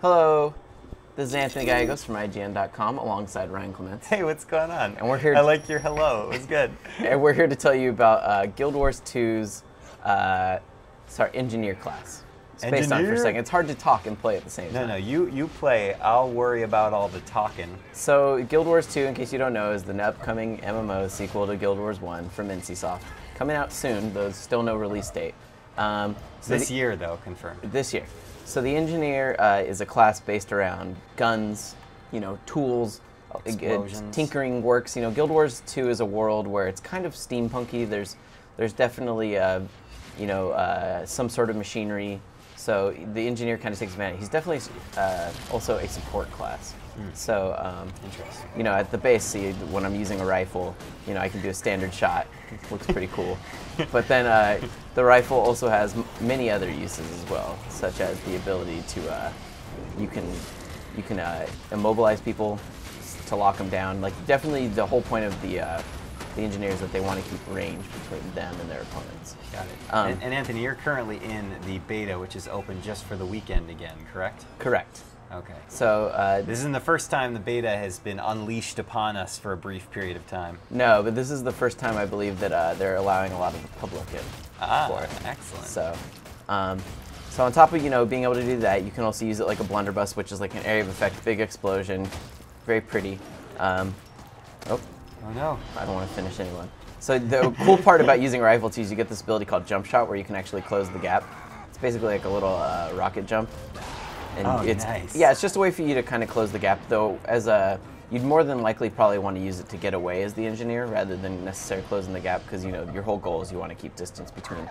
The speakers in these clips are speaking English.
Hello, this is Anthony Gallegos from IGN.com alongside Ryan Clements. Hey, what's going on? And we're here. I like your hello. It was good. And we're here to tell you about Guild Wars 2's engineer class. Space on for a second. It's hard to talk and play at the same time. No, you play. I'll worry about all the talking. So Guild Wars 2, in case you don't know, is the upcoming MMO sequel to Guild Wars 1 from NCSoft. Coming out soon, though still no release date. This year, though, confirmed. This year. So the engineer is a class based around guns, tools, tinkering works. Guild Wars 2 is a world where it's kind of steampunky. There's definitely some sort of machinery. So the engineer kind of takes advantage. He's definitely also a support class. So interesting. At the base, see, when I'm using a rifle, I can do a standard shot. It looks pretty cool. But then the rifle also has many other uses as well, such as the ability to you can immobilize people to lock them down. Like definitely the whole point of the engineers is that they want to keep range between them and their opponents. Got it. And Anthony, you're currently in the beta, which is open just for the weekend again, correct? Correct. Okay. So this isn't the first time the beta has been unleashed upon us for a brief period of time. No, but this is the first time I believe that they're allowing a lot of the public in for it. Excellent. So, so on top of being able to do that, you can also use it like a blunderbuss, which is like an area of effect, big explosion, very pretty. Oh no! I don't want to finish anyone. So the cool part about using a rifle too is you get this ability called jump shot, where you can actually close the gap. It's basically like a little rocket jump. And nice. Yeah, it's just a way for you to kind of close the gap, though. You'd more than likely probably want to use it to get away as the engineer rather than necessarily closing the gap, because your whole goal is you want to keep distance between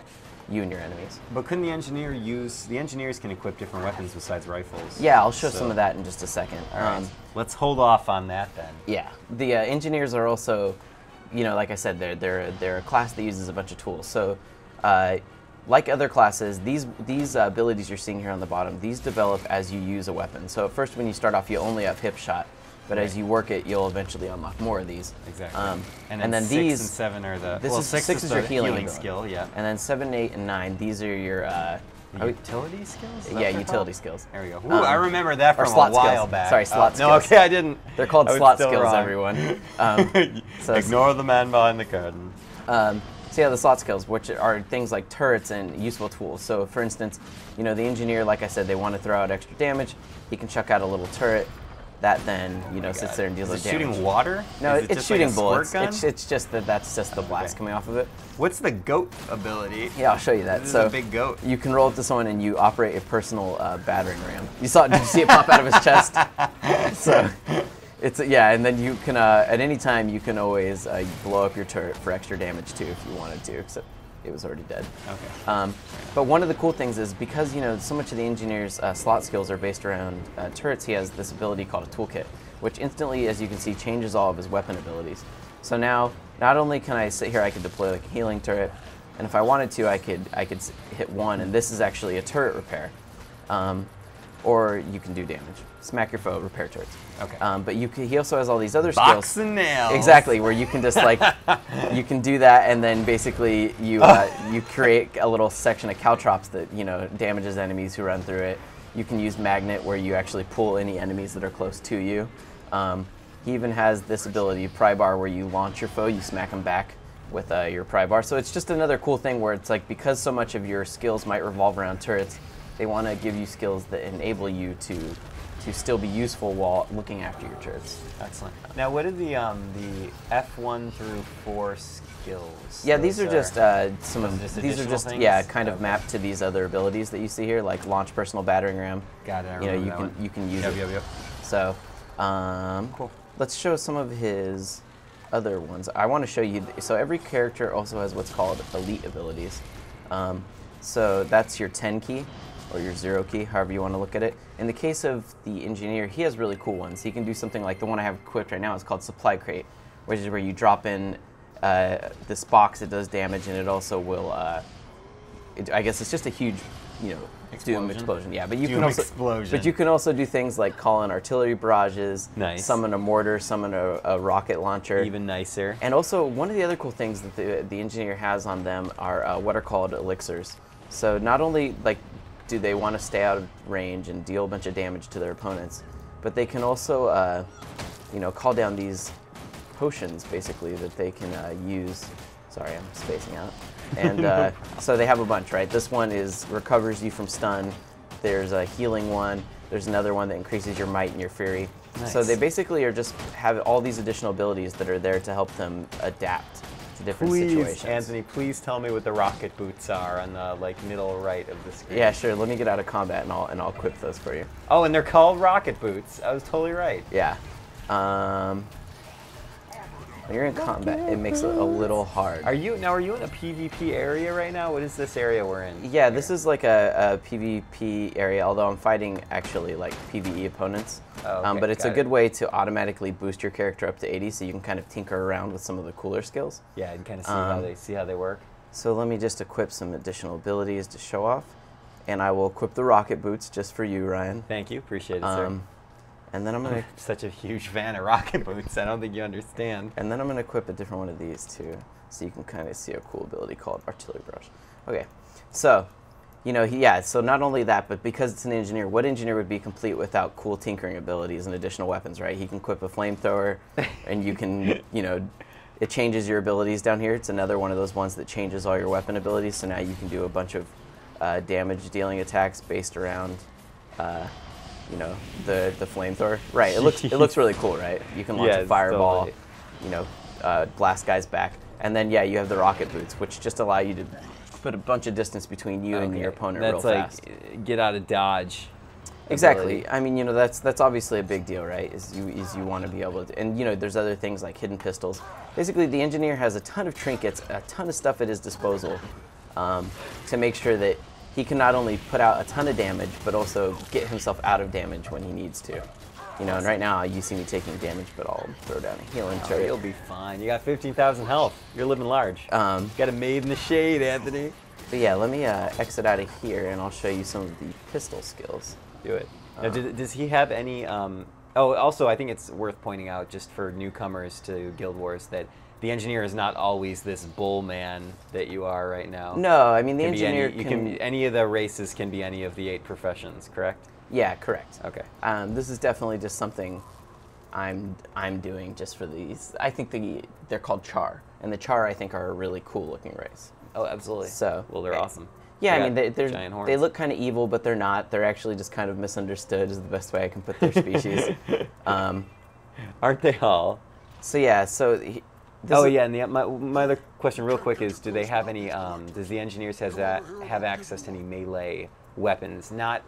you and your enemies. But couldn't the engineers can equip different weapons besides rifles? Yeah, I'll show some of that in just a second. All right. Let's hold off on that then. Yeah, the engineers are also, like I said, they're a class that uses a bunch of tools. So, like other classes, these abilities you're seeing here on the bottom, these develop as you use a weapon. So at first, when you start off, you only have hip shot, but as you work it, you'll eventually unlock more of these. Exactly. And then 6 and 7 are the. Six is your healing skill, yeah. And then 7, 8, and 9, these are your utility skills? Yeah, utility skills. There we go. Ooh, I remember that from a while back. Sorry, slot skills. No, okay, I didn't. They're called slot skills, wrong. everyone. So ignore the man behind the curtain. So yeah, the slot skills, which are things like turrets and useful tools. So for instance, the engineer, like I said, they want to throw out extra damage. He can chuck out a little turret that then, sits there and deals with damage. Shooting water? No, it's shooting bullets. Gun? It's just that's just the blast coming off of it. What's the goat ability? Yeah, I'll show you that. This so is a big goat. You can roll up to someone and you operate a personal battering ram. Did you see it pop out of his chest? So and then you can at any time you can always blow up your turret for extra damage too if you wanted to, except it was already dead. Okay. But one of the cool things is because so much of the engineer's slot skills are based around turrets, he has this ability called a toolkit, which instantly, as you can see, changes all of his weapon abilities. So now, not only can I sit here, I could deploy like a healing turret, and if I wanted to, I could hit 1, and this is actually a turret repair, or you can do damage. Smack your foe, repair turrets. Okay. But he also has all these other skills. Box and nails. Exactly, where you can just you can do that, and then basically you create a little section of caltrops that damages enemies who run through it. You can use magnet, where you actually pull any enemies that are close to you. He even has this ability, pry bar, where you launch your foe, you smack them back with your pry bar. So it's just another cool thing where it's like, because so much of your skills might revolve around turrets, they want to give you skills that enable you to still be useful while looking after your turrets. Excellent. Now, what are the F1 through 4 skills? Yeah, these are just some of these are just things? Kind of mapped to these other abilities that you see here, like launch personal battering ram. Got it. You can use it. Yep. So, cool. Let's show some of his other ones. I want to show you. So every character also has what's called elite abilities. So that's your 10 key. Or your 0 key, however you want to look at it. In the case of the engineer, he has really cool ones. He can do something like the one I have equipped right now is called Supply Crate, which is where you drop in this box. It does damage, and it also will. I guess it's just a huge, doom explosion. Yeah, but you can also do things like call in artillery barrages, summon a mortar, summon a rocket launcher. Even nicer. And also, one of the other cool things that the engineer has on them are what are called elixirs. So not only do they want to stay out of range and deal a bunch of damage to their opponents, but they can also, you know, call down these potions basically that they can use. Sorry, I'm spacing out. And so they have a bunch, right? This one recovers you from stun. There's a healing one. There's another one that increases your might and your fury. Nice. So they basically have all these additional abilities that are there to help them adapt to different situations. Anthony, please tell me what the rocket boots are on the like middle right of the screen. Yeah, sure. Let me get out of combat and I'll equip those for you. Oh, and they're called rocket boots. I was totally right. Yeah. When you're in combat, it makes it a little hard. Are you in a PvP area right now? What is this area we're in? Yeah, this is like a PvP area, although I'm fighting actually like PvE opponents. Oh, okay, but it's a got good it. way to automatically boost your character up to 80, so you can kind of tinker around with some of the cooler skills. Yeah, and kind of see how they work. So let me just equip some additional abilities to show off, and I will equip the rocket boots just for you, Ryan. Thank you, appreciate it, sir. And then I'm gonna such a huge fan of rocket boots. I don't think you understand. And then I'm gonna equip a different one of these too, so you can kind of see a cool ability called Artillery Brush. Okay, so, you know, so not only that, but because it's an engineer, what engineer would be complete without cool tinkering abilities and additional weapons, right? He can equip a flamethrower, and you can, you know, it changes your abilities down here. It's another one of those ones that changes all your weapon abilities, so now you can do a bunch of damage dealing attacks based around you know, the flamethrower. Right, it looks really cool, right? You can launch a fireball, totally. you know, blast guys back. And then, yeah, you have the rocket boots, which just allow you to put a bunch of distance between you and your opponent real fast. That's like get out of dodge. Exactly. I mean, you know, that's obviously a big deal, right? Is you want to be able to, and you know, there's other things like hidden pistols. Basically, the engineer has a ton of trinkets, a ton of stuff at his disposal to make sure that he can not only put out a ton of damage, but also get himself out of damage when he needs to. You know, and right now you see me taking damage, but I'll throw down a healing turret. You'll be fine. You got 15,000 health. You're living large. Got a maid in the shade, Anthony. But yeah, let me exit out of here, and I'll show you some of the pistol skills. Do it. Now, does he have any? Oh, also, I think it's worth pointing out, just for newcomers to Guild Wars, that the engineer is not always this bull man that you are right now. No, I mean the Can be engineer any of the races can be any of the 8 professions, correct? Yeah, correct. Okay. This is definitely just something I'm doing just for these. I think they're called Char, and the Char I think are a really cool looking race. Oh, absolutely. So well, they're awesome. Yeah, I They mean got giant horns. they look kind of evil, but they're not. They're actually just kind of misunderstood is the best way I can put their species. Aren't they all? So yeah, and my other question real quick is, do they have any, does the engineers have access to any melee weapons, not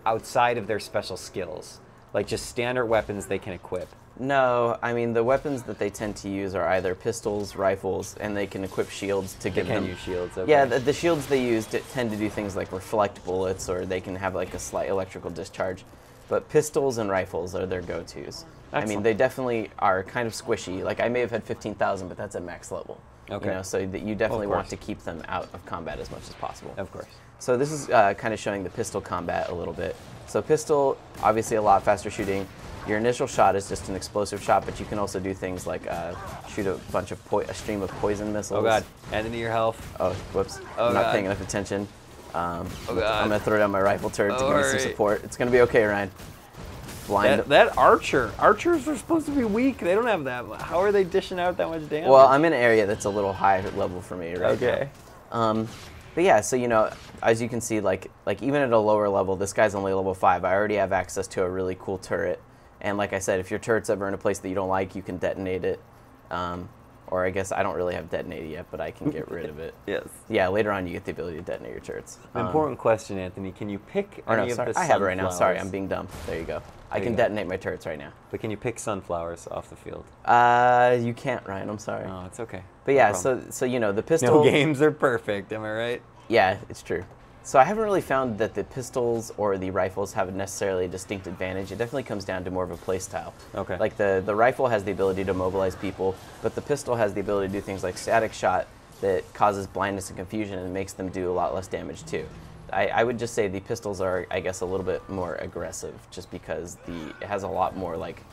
outside of their special skills? Like just standard weapons they can equip? No, I mean the weapons that they tend to use are either pistols, rifles, and they can equip shields to give them. They can use shields, okay. Yeah, the shields they use tend to do things like reflect bullets, or they can have like a slight electrical discharge. But pistols and rifles are their go-tos. I mean, they definitely are kind of squishy. Like I may have had 15,000, but that's at max level. Okay. You know, so that you definitely want to keep them out of combat as much as possible. Of course. So this is kind of showing the pistol combat a little bit. So pistol, obviously a lot faster shooting. Your initial shot is just an explosive shot, but you can also do things like shoot a stream of poison missiles. Oh God, Anthony, your health. Oh, whoops. Oh, I'm not God. paying enough attention. God. I'm gonna throw down my rifle turret to give me some support. It's gonna be okay, Ryan. That archers are supposed to be weak. They don't have that. How are they dishing out that much damage? Well, I'm in an area that's a little high level for me right okay. now. But yeah, so you know, as you can see, like even at a lower level, this guy's only level 5. I already have access to a really cool turret, and like I said, if your turret's ever in a place that you don't like, you can detonate it. Or I guess I don't really have detonated yet, but I can get rid of it. Yes. Yeah, later on you get the ability to detonate your turrets. Important question, Anthony. Can you pick any of the sunflowers? I have it right now. Sorry, I'm being dumb. There you go. I can detonate my turrets right now. But can you pick sunflowers off the field? You can't, Ryan. I'm sorry. Oh, it's okay. But yeah, so you know the pistol. No games are perfect. Am I right? Yeah, it's true. So I haven't really found that the pistols or the rifles have necessarily a distinct advantage. It definitely comes down to more of a play style. Okay. Like the rifle has the ability to mobilize people, but the pistol has the ability to do things like static shot that causes blindness and confusion and makes them do a lot less damage too. I would just say the pistols are, I guess, a little bit more aggressive just because it has a lot more like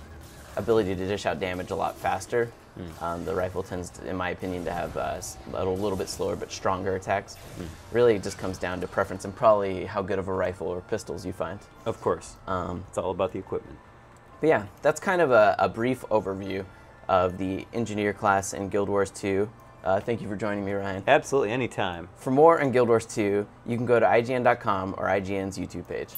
ability to dish out damage a lot faster. The rifle tends, in my opinion, to have a little bit slower but stronger attacks. Really, it just comes down to preference and probably how good of a rifle or pistols you find. Of course. It's all about the equipment. But yeah, that's kind of a brief overview of the Engineer class in Guild Wars 2. Thank you for joining me, Ryan. Absolutely, anytime. For more on Guild Wars 2, you can go to IGN.com or IGN's YouTube page.